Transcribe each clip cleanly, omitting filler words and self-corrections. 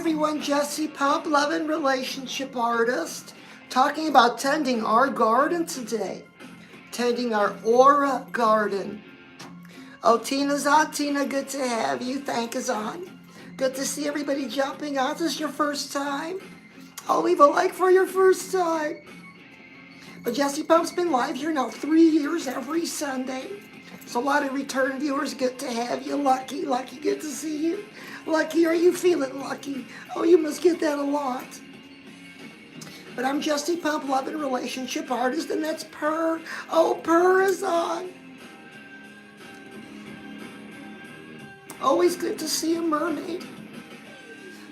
everyone, Jesse Pump, love and relationship artist, talking about tending our garden today. Tending our aura garden. Oh, Tina's on. Tina, good to have you. Thank is on. Good to see everybody jumping on. Is this your first time? I'll leave a like for your first time. But Jesse Pump's been live here now 3 years every Sunday. So a lot of return viewers, good to have you. Lucky, good to see you. Lucky, are you feeling lucky? Oh, you must get that a lot. But I'm Jesse Pump, love and relationship artist, and that's Purr. Oh, Purr is on. Always good to see a mermaid.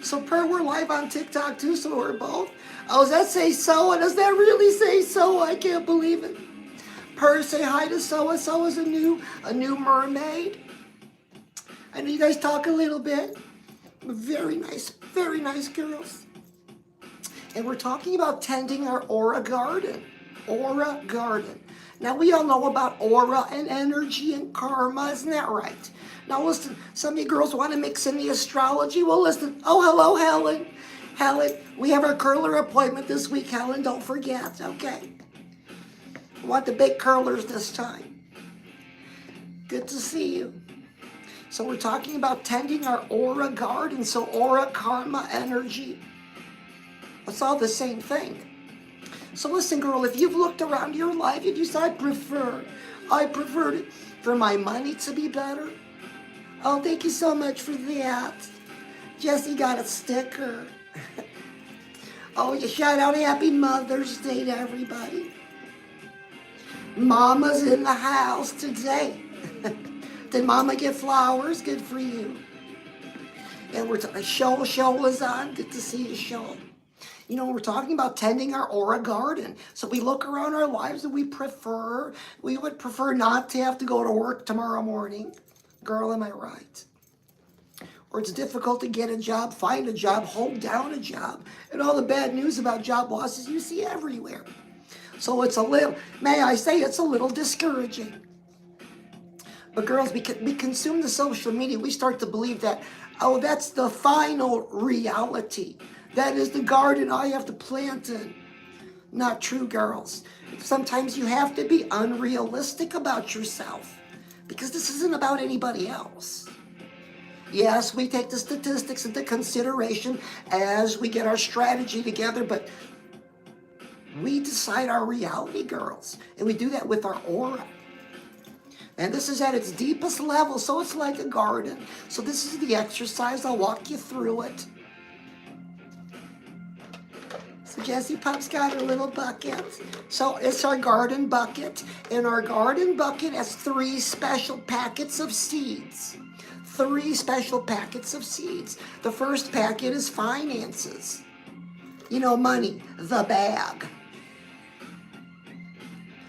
So Purr, we're live on TikTok too, so we're both. Oh, does that say Soa? Does that really say Soa? I can't believe it. Purr, say hi to Soa. Soa's a new mermaid. I know you guys talk a little bit. Very nice girls. And we're talking about tending our aura garden. Aura garden. Now, we all know about aura and energy and karma, isn't that right? Now, listen, some of you girls want to mix in the astrology. Well, listen. Oh, hello, Helen. Helen, we have our curler appointment this week, Helen. Don't forget, okay? We want the big curlers this time. Good to see you. So we're talking about tending our aura garden. So aura, karma, energy. It's all the same thing. So listen, girl, if you've looked around your life and you say, I preferred it for my money to be better. Oh, thank you so much for that. Jesse got a sticker. Oh, you shout out Happy Mother's Day to everybody. Mama's in the house today. Did Mama get flowers? Good for you. And we're Shoal is on. Good to see you, Shoal. You know, we're talking about tending our aura garden. So we look around our lives and we would prefer not to have to go to work tomorrow morning. Girl, am I right? Or it's difficult to get a job, find a job, hold down a job, and all the bad news about job losses you see everywhere. So it's a little, may I say, it's a little discouraging. But girls, we consume the social media. We start to believe that, oh, that's the final reality. That is the garden I have to plant in. Not true, girls. Sometimes you have to be unrealistic about yourself because this isn't about anybody else. Yes, we take the statistics into consideration as we get our strategy together, but we decide our reality, girls. And we do that with our aura. And this is at its deepest level, so it's like a garden. So this is the exercise. I'll walk you through it. So Jesse Pump's got a little bucket. So it's our garden bucket. And our garden bucket has 3 special packets of seeds. 3 special packets of seeds. The first packet is finances. You know, money, the bag.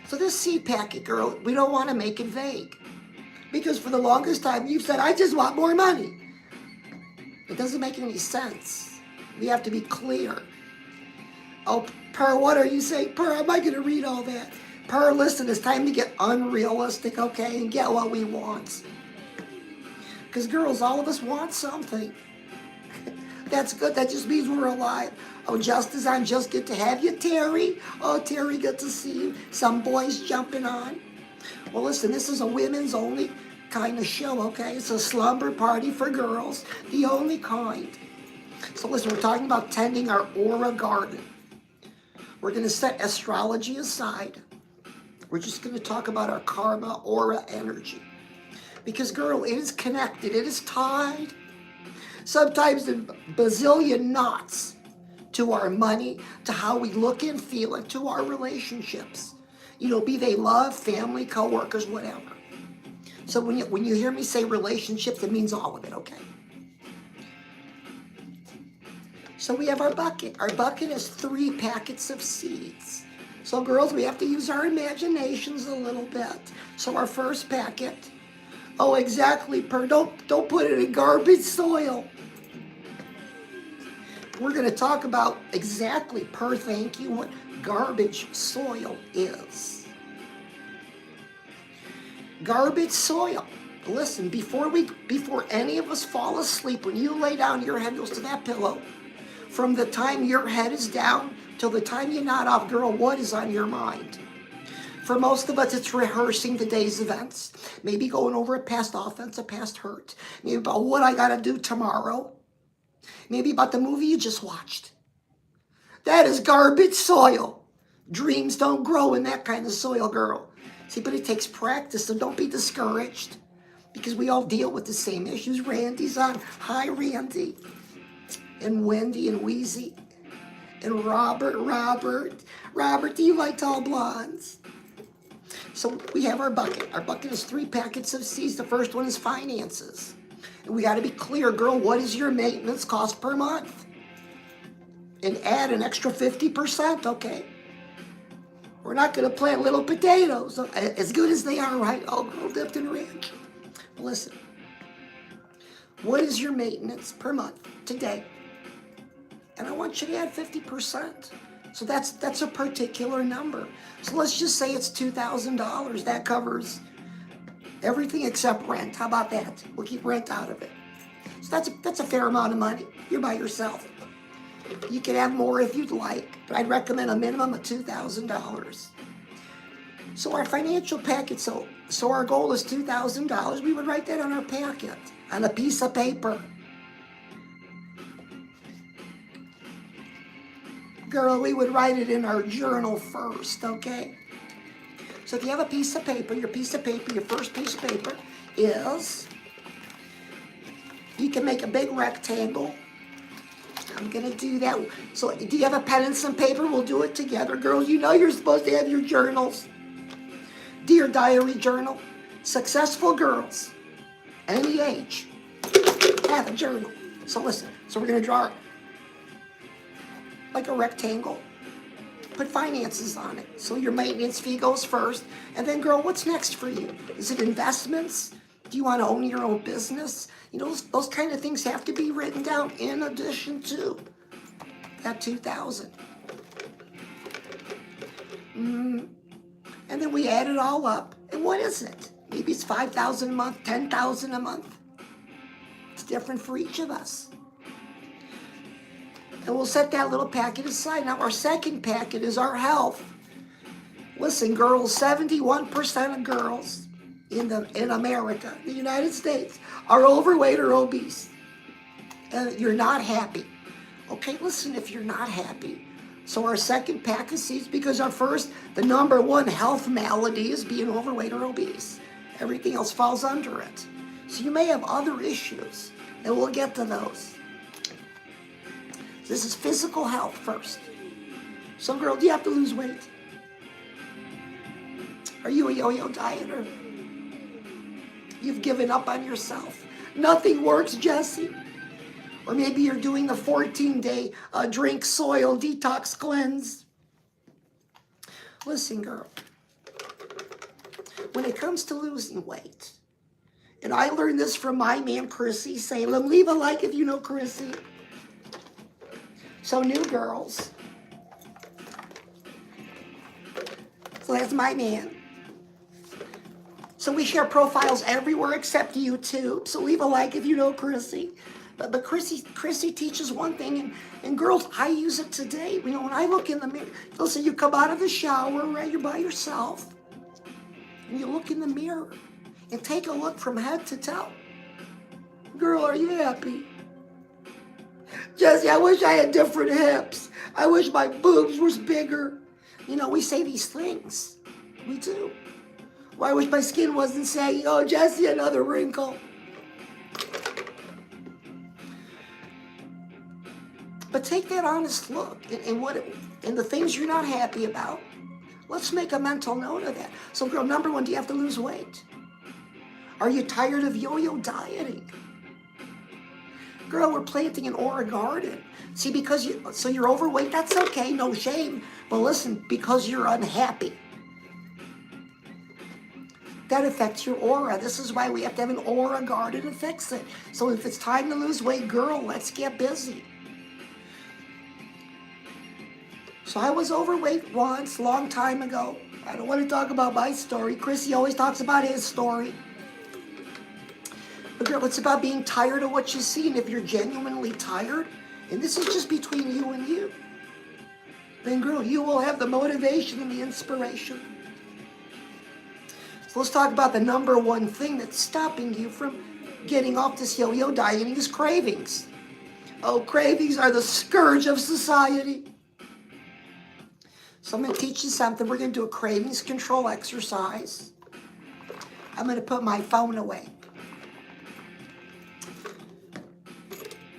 So this seed packet, girl, we don't want to make it vague. Because for the longest time, you've said, I just want more money. It doesn't make any sense. We have to be clear. Oh, Purr, what are you saying? Purr, am I going to read all that? Purr, listen, it's time to get unrealistic, okay, and get what we want. Because girls, all of us want something. That's good. That just means we're alive. Oh, Justice, I'm just good to have you, Terry. Oh, Terry, good to see you. Some boys jumping on. Well, listen, this is a women's only kind of show, okay? It's a slumber party for girls, the only kind. So listen, we're talking about tending our aura garden. We're going to set astrology aside. We're just going to talk about our karma, aura, energy. Because, girl, it is connected. It is tied. Sometimes in bazillion knots to our money, to how we look and feel, and to our relationships. You know, be they love, family, co-workers, whatever. So when you hear me say relationships, it means all of it, okay? So we have our bucket. Our bucket has 3 packets of seeds. So girls, we have to use our imaginations a little bit. So our first packet, oh, exactly, Purr, don't put it in garbage soil. We're going to talk about exactly, Purr, thank you, what garbage soil is. Garbage soil. Listen, before any of us fall asleep, when you lay down, your head goes to that pillow. From the time your head is down till the time you nod off, girl, what is on your mind? For most of us, it's rehearsing the day's events. Maybe going over a past offense, a past hurt. Maybe about what I got to do tomorrow. Maybe about the movie you just watched. That is garbage soil. Dreams don't grow in that kind of soil, girl. See, but it takes practice, so don't be discouraged. Because we all deal with the same issues. Randy's on. Hi, Randy. And Wendy and Wheezy. And Robert, do you like tall blondes? So we have our bucket. Our bucket is 3 packets of seeds. The first one is finances. And we got to be clear, girl, what is your maintenance cost per month? And add an extra 50%, okay? We're not going to plant little potatoes, as good as they are, right? All girl dipped in ranch. Listen, what is your maintenance per month today? And I want you to add 50%. So that's a particular number. So let's just say it's $2,000. That covers everything except rent. How about that? We'll keep rent out of it. So that's a fair amount of money. You're by yourself. You can have more if you'd like, but I'd recommend a minimum of $2,000. So our financial packet, so our goal is $2,000. We would write that on our packet, on a piece of paper. Girl, we would write it in our journal first, okay? So if you have a piece of paper, your first piece of paper is, you can make a big rectangle. I'm going to do that. So do you have a pen and some paper? We'll do it together. Girls, you know you're supposed to have your journals. Dear Diary Journal, successful girls, any age, have a journal. So listen, so we're going to draw like a rectangle. Put finances on it. So your maintenance fee goes first. And then, girl, what's next for you? Is it investments? Do you want to own your own business? You know, those kind of things have to be written down in addition to that $2,000. And then we add it all up. And what is it? Maybe it's $5,000 a month, $10,000 a month. It's different for each of us. And we'll set that little packet aside. Now, our second packet is our health. Listen, girls, 71% of girls in America, the United States, are overweight or obese. And you're not happy. Okay, listen, if you're not happy. So our second pack of seeds, because our first, the number one health malady is being overweight or obese. Everything else falls under it. So you may have other issues, and we'll get to those. This is physical health first. So girl, do you have to lose weight? Are you a yo-yo dieter? You've given up on yourself. Nothing works, Jesse. Or maybe you're doing the 14-day drink soil detox cleanse. Listen, girl. When it comes to losing weight, and I learned this from my man, Chrissy Salem. Leave a like if you know Chrissy. So new girls. So that's my man. So we share profiles everywhere except YouTube. So leave a like if you know Chrissy. But Chrissy teaches one thing, and girls, I use it today. You know, when I look in the mirror, listen, you come out of the shower, right? You're by yourself, and you look in the mirror and take a look from head to toe. Girl, are you happy? Jesse, I wish I had different hips. I wish my boobs was bigger. You know, we say these things. We do. Well, I wish my skin wasn't saggy. Oh, Jesse, another wrinkle. But take that honest look and the things you're not happy about. Let's make a mental note of that. So, girl, number one, do you have to lose weight? Are you tired of yo-yo dieting? Girl, we're planting an aura garden. See, so you're overweight, that's okay, no shame. But listen, because you're unhappy, that affects your aura. This is why we have to have an aura garden to fix it. So if it's time to lose weight, girl, let's get busy. So I was overweight once, long time ago. I don't want to talk about my story. Chrissy always talks about his story. But girl, it's about being tired of what you see. And if you're genuinely tired, and this is just between you and you, then girl, you will have the motivation and the inspiration. So let's talk about the number one thing that's stopping you from getting off this yo-yo diet, and is cravings. Oh, cravings are the scourge of society. So I'm going to teach you something. We're going to do a cravings control exercise. I'm going to put my phone away.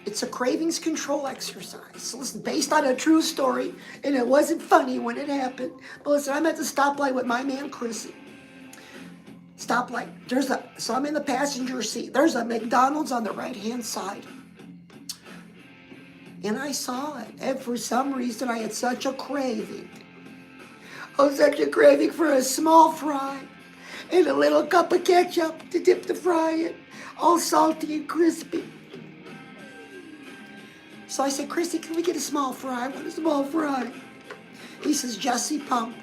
It's a cravings control exercise. So listen, based on a true story, and it wasn't funny when it happened. But listen, I'm at the stoplight with my man, Chrissy. Stoplight. So I'm in the passenger seat. There's a McDonald's on the right-hand side. And I saw it. And for some reason, I had such a craving. I was such a craving for a small fry and a little cup of ketchup to dip the fry in, all salty and crispy. So I said, Chrissy, can we get a small fry? I want a small fry. He says, Jesse Pump.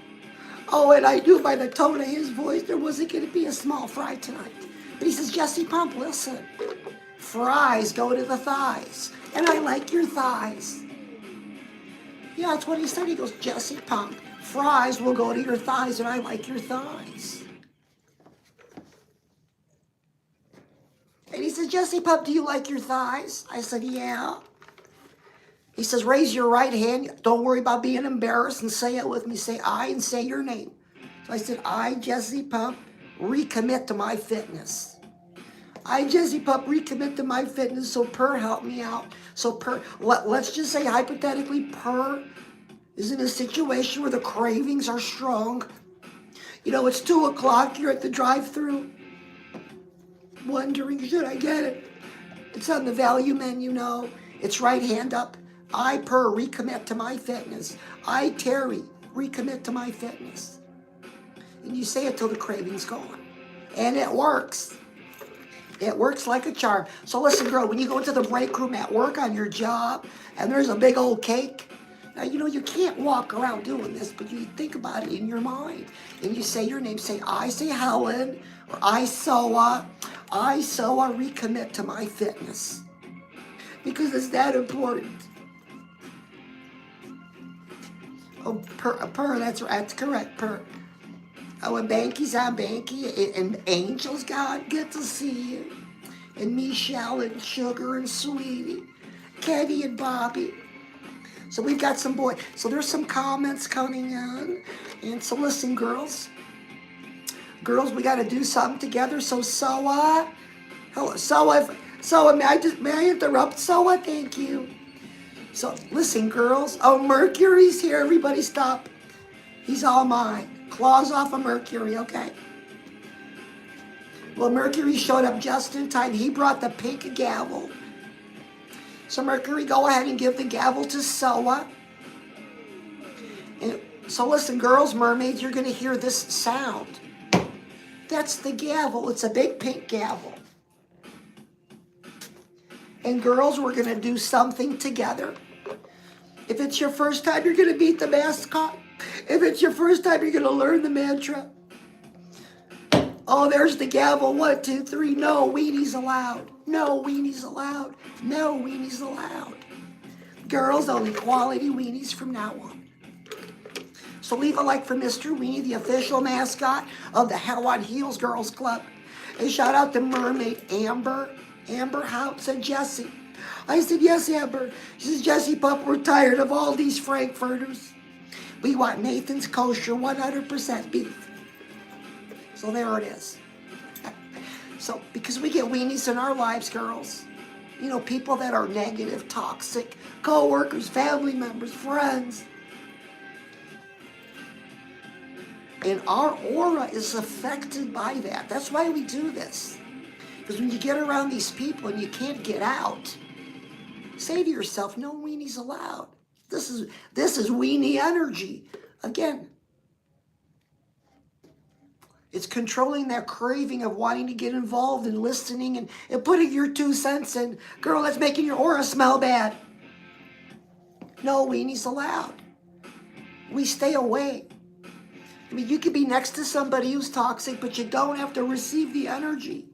Oh, and I knew by the tone of his voice there wasn't going to be a small fry tonight. But he says, Jesse Pump, listen, fries go to the thighs, and I like your thighs. Yeah, that's what he said. He goes, Jesse Pump, fries will go to your thighs, and I like your thighs. And he says, Jesse Pump, do you like your thighs? I said, yeah. He says, raise your right hand. Don't worry about being embarrassed and say it with me. Say I and say your name. So I said, I, Jesse Pump, recommit to my fitness. I, Jesse Pump, recommit to my fitness. So Per, help me out. So Per, let's just say hypothetically, Per is in a situation where the cravings are strong. You know, it's 2 o'clock. You're at the drive-thru, wondering, should I get it? It's on the value menu, no. It's right hand up. I, Per, recommit to my fitness. I, Terry, recommit to my fitness. And you say it till the craving's gone. And it works. It works like a charm. So listen, girl, when you go into the break room at work on your job, and there's a big old cake, now, you know, you can't walk around doing this, but you think about it in your mind. And you say your name. Say, I say Helen, or I, Soa. I, Soa, recommit to my fitness. Because it's that important. Oh, Per, that's correct, Per. Oh, and Banky's on Banky, and Angel's good to see you. And Michelle, and Sugar, and Sweetie, Kenny, and Bobby. So we've got some boys. So there's some comments coming in. And so listen, girls. Girls, we got to do something together. So Soa, hello, Soa, may I interrupt, Soa? Thank you. So, listen, girls. Oh, Mercury's here. Everybody stop. He's all mine. Claws off of Mercury, okay? Well, Mercury showed up just in time. He brought the pink gavel. So, Mercury, go ahead and give the gavel to Soa. And so, listen, girls, mermaids, you're going to hear this sound. That's the gavel. It's a big pink gavel. And girls, we're going to do something together. If it's your first time, you're going to beat the mascot. If it's your first time, you're going to learn the mantra. Oh, there's the gavel. 1, 2, 3. No weenies allowed. No weenies allowed. No weenies allowed. Girls, only quality weenies from now on. So leave a like for Mr. Weenie, the official mascot of the Hell on Heels Girls Club. And shout out to Mermaid Amber. Amber Hout said, Jesse. I said, yes, Amber. She says, Jesse Pump, we're tired of all these Frankfurters. We want Nathan's Kosher 100% beef. So there it is. So, because we get weenies in our lives, girls. You know, people that are negative, toxic, co-workers, family members, friends. And our aura is affected by that. That's why we do this. Because when you get around these people and you can't get out, say to yourself, no weenies allowed. This is weenie energy. Again, it's controlling that craving of wanting to get involved and listening and putting your 2 cents in. Girl, that's making your aura smell bad. No weenies allowed. We stay away. I mean, you could be next to somebody who's toxic, but you don't have to receive the energy.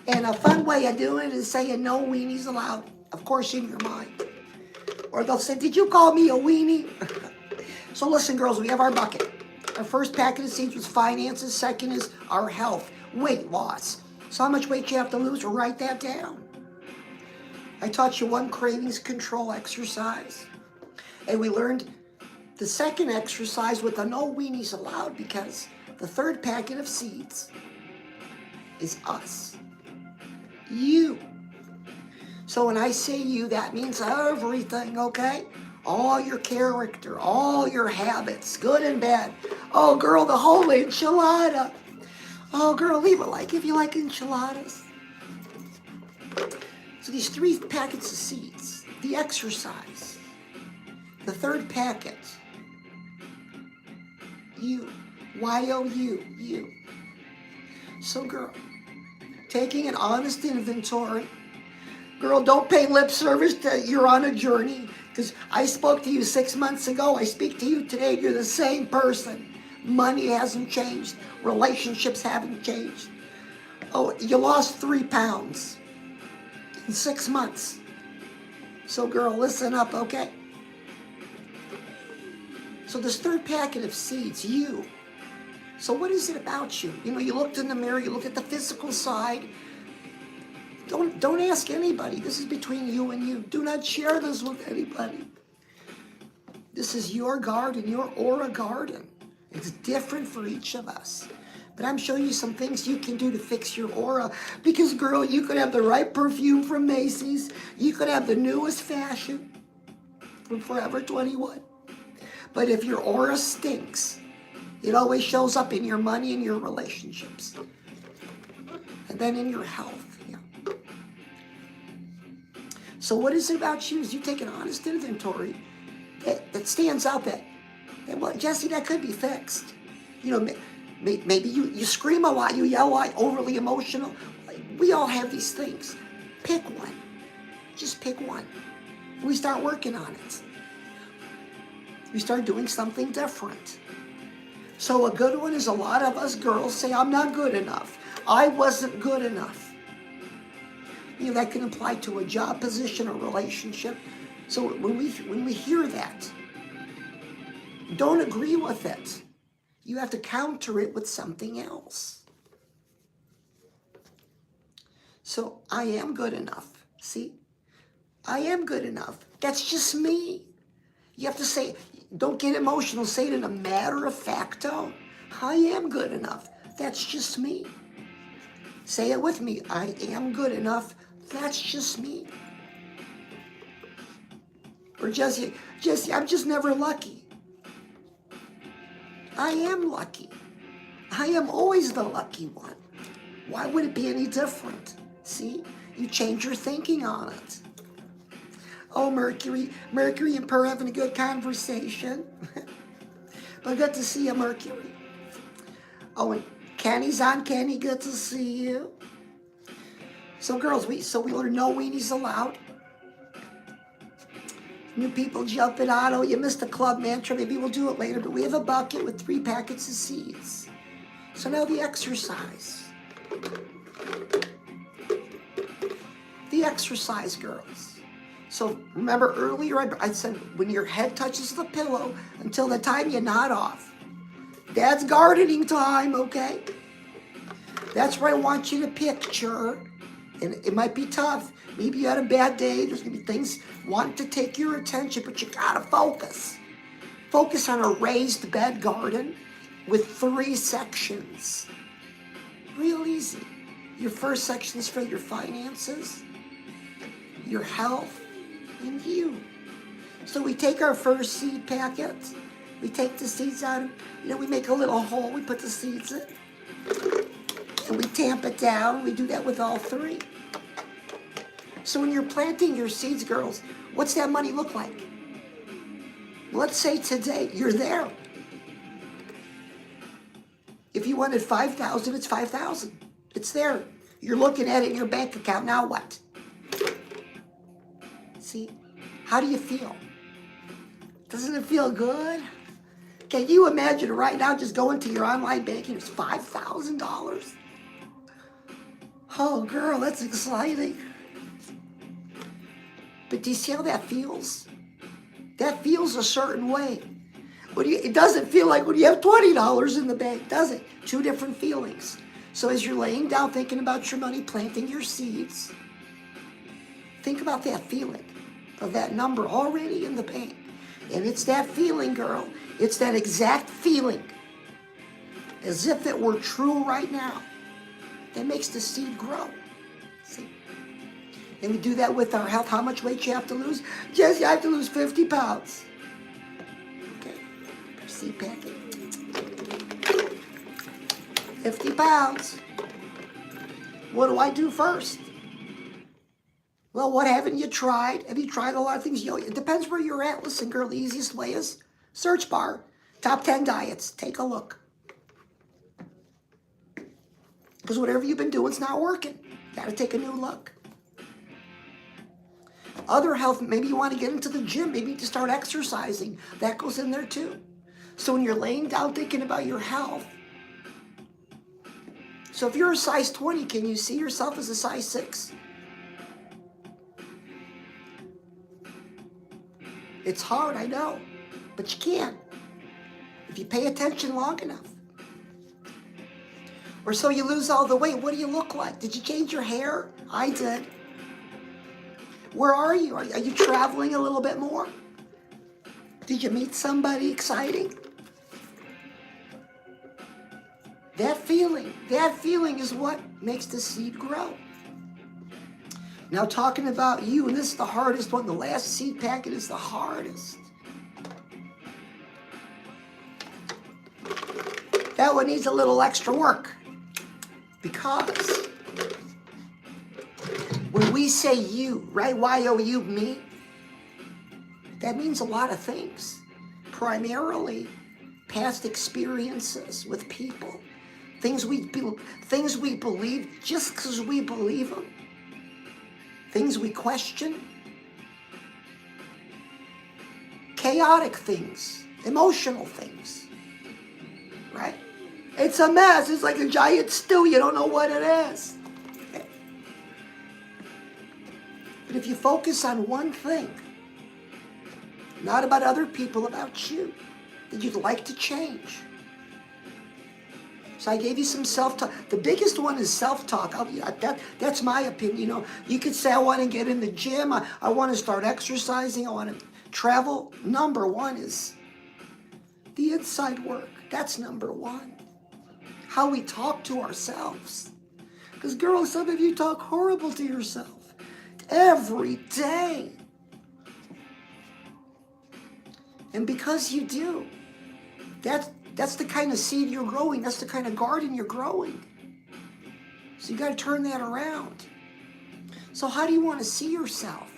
And a fun way of doing it is saying no weenies allowed, of course, in your mind. Or they'll say, did you call me a weenie? So listen, girls, we have our bucket. Our first packet of seeds was finances. Second is our health, weight loss. So how much weight you have to lose? Well, write that down. I taught you one cravings control exercise. And we learned the second exercise with the no weenies allowed, because the third packet of seeds is us. You. So when I say you, that means everything, okay? All your character, all your habits, good and bad. Oh, girl, the whole enchilada. Oh, girl, leave it like if you like enchiladas. So these 3 packets of seeds, the exercise, the third packet, you, Y-O-U, you. So, girl, taking an honest inventory. Girl, don't pay lip service that you're on a journey, because I spoke to you 6 months ago. I speak to you today. You're the same person. Money hasn't changed. Relationships haven't changed. Oh, you lost 3 pounds in 6 months. So, girl, listen up, okay? So this third packet of seeds, you. So what is it about you? You know, you looked in the mirror, you look at the physical side. Don't ask anybody. This is between you and you. Do not share this with anybody. This is your garden, your aura garden. It's different for each of us. But I'm showing you some things you can do to fix your aura. Because, girl, you could have the right perfume from Macy's. You could have the newest fashion from Forever 21. But if your aura stinks, it always shows up in your money and your relationships. And then in your health. So what is it about you is you take an honest inventory that stands out that, well, Jesse, that could be fixed. You know, maybe you scream a lot, you yell a lot, overly emotional. We all have these things. Pick one. Just pick one. We start working on it. We start doing something different. So a good one is a lot of us girls say, I'm not good enough. I wasn't good enough. You know, that can apply to a job position or relationship. So when we hear that, don't agree with it. You have to counter it with something else. So I am good enough. See? I am good enough. That's just me. You have to say, don't get emotional. Say it in a matter-of-fact tone. I am good enough. That's just me. Say it with me. I am good enough. That's just me. Or Jesse, I'm just never lucky. I am lucky. I am always the lucky one. Why would it be any different? See? You change your thinking on it. Oh, Mercury and Per having a good conversation. But good to see you, Mercury. Oh, and Kenny's on. Kenny, good to see you. So girls, we learned no weenies allowed. New people jumping on. Oh, you missed the club mantra. Maybe we'll do it later. But we have a bucket with 3 packets of seeds. So now the exercise. The exercise, girls. So remember earlier I said when your head touches the pillow until the time you nod off. That's gardening time, okay? That's what I want you to picture. And it might be tough. Maybe you had a bad day. There's going to be things wanting to take your attention, but you got to focus. Focus on a raised bed garden with 3 sections. Real easy. Your first section is for your finances, your health, and you. So we take our first seed packet. We take the seeds out. We make a little hole. We put the seeds in. And we tamp it down. We do that with all 3. So when you're planting your seeds, girls, what's that money look like? Let's say today you're there. If you wanted $5,000, it's $5,000. It's there. You're looking at it in your bank account. Now what? See? How do you feel? Doesn't it feel good? Can you imagine right now just going to your online banking? It's $5,000. Oh, girl, that's exciting. But do you see how that feels? That feels a certain way. It doesn't feel like when you have $20 in the bank, does it? Two different feelings. So as you're laying down thinking about your money, planting your seeds, think about that feeling of that number already in the bank. And it's that feeling, girl. It's that exact feeling, as if it were true right now, that makes the seed grow. See? And we do that with our health. How much weight you have to lose? Jesse, I have to lose 50 pounds. Okay, seed packet. 50 pounds. What do I do first? Well, what haven't you tried? Have you tried a lot of things? It depends where you're at. Listen, girl, the easiest way is search bar. Top 10 diets. Take a look. Because whatever you've been doing is not working. Got to take a new look. Other health, maybe you want to get into the gym. Maybe you need to start exercising. That goes in there too. So when you're laying down thinking about your health, so if you're a size 20, can you see yourself as a size 6? It's hard, I know, but you can if you pay attention long enough. Or so you lose all the weight. What do you look like? Did you change your hair? I did. Where are you? Are you traveling a little bit more? Did you meet somebody exciting? That feeling is what makes the seed grow. Now talking about you, and this is the hardest one, the last seed packet is the hardest. That one needs a little extra work. Because when we say you, right, Y-O-U, me, that means a lot of things. Primarily past experiences with people. Things we believe just because we believe them. Things we question. Chaotic things. Emotional things. Right? It's a mess. It's like a giant stew. You don't know what it is. Okay. But if you focus on one thing, not about other people, about you, that you'd like to change. So I gave you some self-talk. The biggest one is self-talk. That's my opinion. You could say, I want to get in the gym. I want to start exercising. I want to travel. Number one is the inside work. That's number one. How we talk to ourselves. Because girls, some of you talk horrible to yourself every day. And because you do, that's the kind of seed you're growing. That's the kind of garden you're growing. So you got to turn that around. So how do you want to see yourself?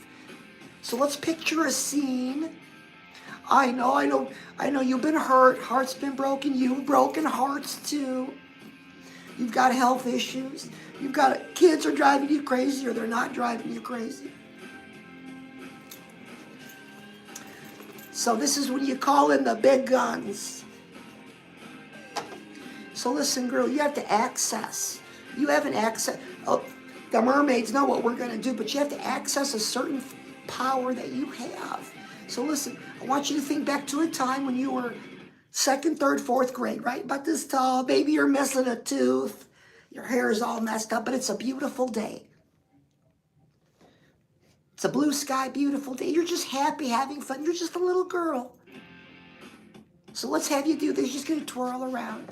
So let's picture a scene. I know you've been hurt. Heart's been broken. You've broken hearts too. You've got health issues. You've got kids are driving you crazy or they're not driving you crazy. So this is when you call in the big guns. So listen, girl, you have to access. You haven't access. Oh, the mermaids know what we're going to do, but you have to access a certain power that you have. So listen, I want you to think back to a time when you were 2nd, 3rd, 4th grade, right? About this tall. Maybe you're missing a tooth. Your hair is all messed up, but it's a beautiful day. It's a blue sky, beautiful day. You're just happy, having fun. You're just a little girl. So let's have you do this. You're just going to twirl around.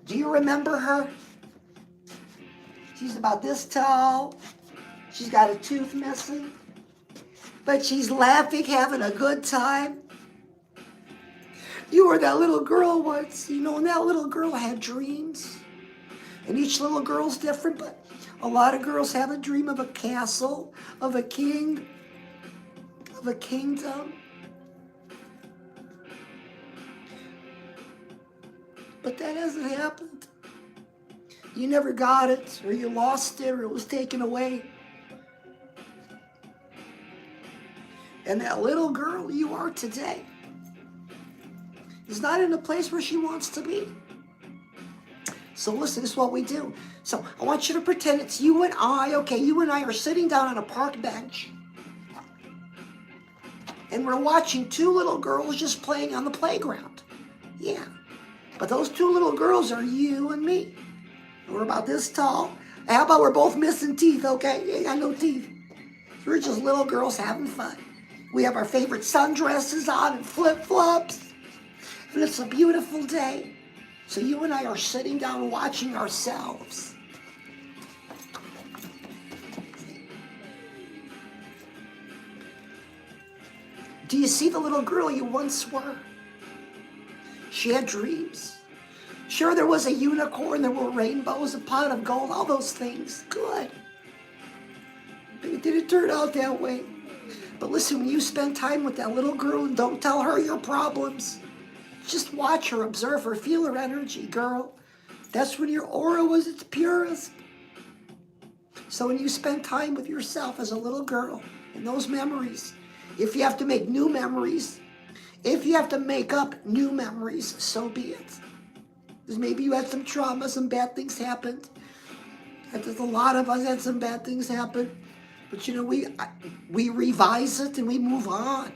Do you remember her? She's about this tall. She's got a tooth missing. But she's laughing, having a good time. You were that little girl once, and that little girl had dreams. And each little girl's different, but a lot of girls have a dream of a castle, of a king, of a kingdom. But that hasn't happened. You never got it, or you lost it, or it was taken away. And that little girl you are today is not in a place where she wants to be. So listen, this is what we do. So I want you to pretend it's you and I, okay? You and I are sitting down on a park bench. And we're watching two little girls just playing on the playground. Yeah. But those two little girls are you and me. We're about this tall. How about we're both missing teeth, okay? You ain't got no teeth. We're just little girls having fun. We have our favorite sundresses on and flip-flops. And it's a beautiful day. So you and I are sitting down watching ourselves. Do you see the little girl you once were? She had dreams. Sure, there was a unicorn, there were rainbows, a pot of gold, all those things. Good. But it didn't turn out that way. But listen, when you spend time with that little girl, and don't tell her your problems. Just watch her, observe her, feel her energy, girl. That's when your aura was its purest. So when you spend time with yourself as a little girl, in those memories, if you have to make new memories, if you have to make up new memories, so be it. Because maybe you had some trauma, some bad things happened. There's a lot of us had some bad things happen. But you know, we revise it and we move on.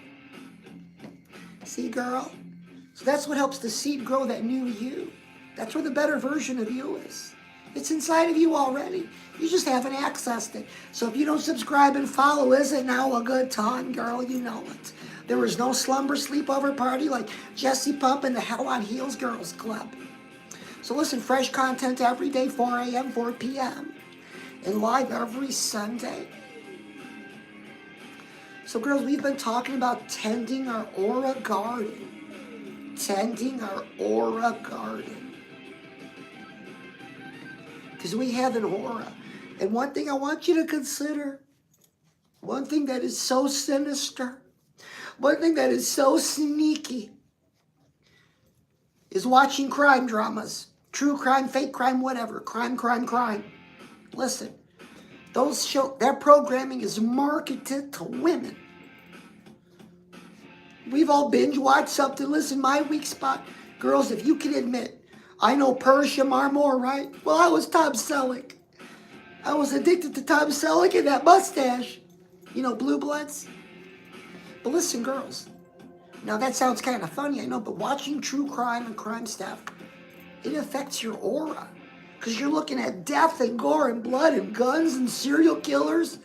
See, girl? So that's what helps the seed grow that new you. That's where the better version of you is. It's inside of you already. You just haven't accessed it. So if you don't subscribe and follow, is it now a good time, girl? You know it. There was no slumber sleepover party like Jesse Pump and the Hell on Heels Girls Club. So listen, fresh content every day, 4 a.m., 4 p.m. And live every Sunday. So girls, we've been talking about tending our aura garden. Tending our aura garden. Because we have an aura. And one thing I want you to consider, one thing that is so sinister, one thing that is so sneaky, is watching crime dramas. True crime, fake crime, whatever. Crime, crime, crime. Listen, their programming is marketed to women. We've all binge watched something. Listen, my weak spot, girls, if you can admit, I know Persia Marmor, right? Well, I was Tom Selleck. I was addicted to Tom Selleck and that mustache. You know, Blue Bloods. But listen, girls. Now, that sounds kind of funny, I know, but watching true crime and crime stuff, it affects your aura. Because you're looking at death and gore and blood and guns and serial killers.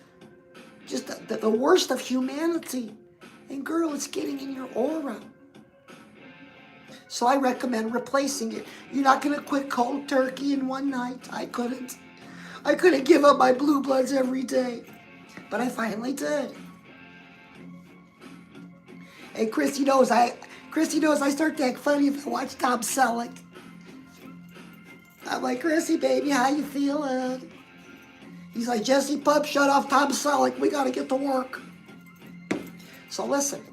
Just the worst of humanity. And girl, it's getting in your aura. So I recommend replacing it. You're not going to quit cold turkey in one night. I couldn't. I couldn't give up my Blue Bloods every day. But I finally did. Hey, Christy knows I start to act funny if I watch Tom Selleck. I'm like, Chrissy, baby, how you feeling? He's like, Jesse Pump, shut off Tom Selleck. We got to get to work. So listen.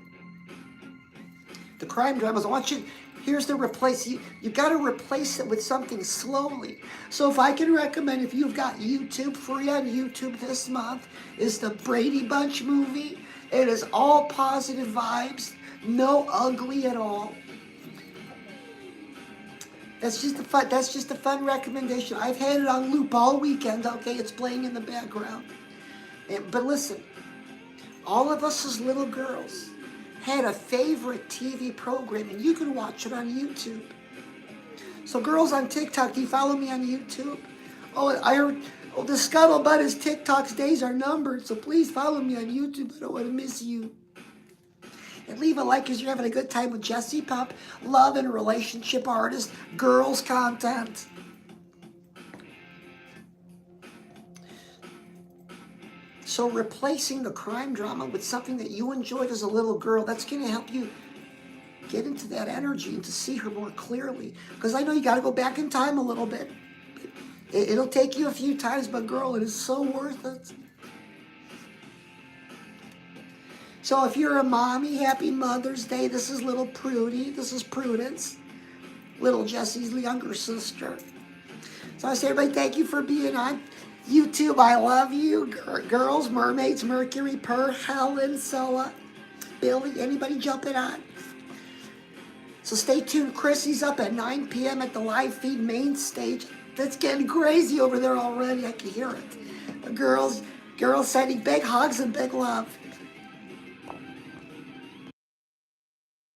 The crime dramas, I want you, here's the replace. You got to replace it with something slowly. So if I can recommend, if you've got YouTube, free on YouTube this month, is the Brady Bunch movie. It is all positive vibes, no ugly at all. That's just a fun recommendation. I've had it on loop all weekend, okay? It's playing in the background. But listen, all of us as little girls had a favorite TV program, and you can watch it on YouTube. So girls on TikTok, do you follow me on YouTube? Oh, I heard, the scuttlebutt is TikTok's days are numbered, so please follow me on YouTube. I don't want to miss you. And leave a like because you're having a good time with Jesse Pump, love and relationship artist, girls content. So replacing the crime drama with something that you enjoyed as a little girl, that's going to help you get into that energy and to see her more clearly. Because I know you got to go back in time a little bit. It'll take you a few times, but girl, it is so worth it. So if you're a mommy, happy Mother's Day. This is little Prudy. This is Prudence, little Jesse's younger sister. So I say, everybody, thank you for being on YouTube. I love you. Girls, mermaids, Mercury, Helen, Soa, Billy, anybody jumping on? So stay tuned. Chrissy's up at 9 p.m. at the live feed main stage. That's getting crazy over there already. I can hear it. The girls sending big hugs and big love.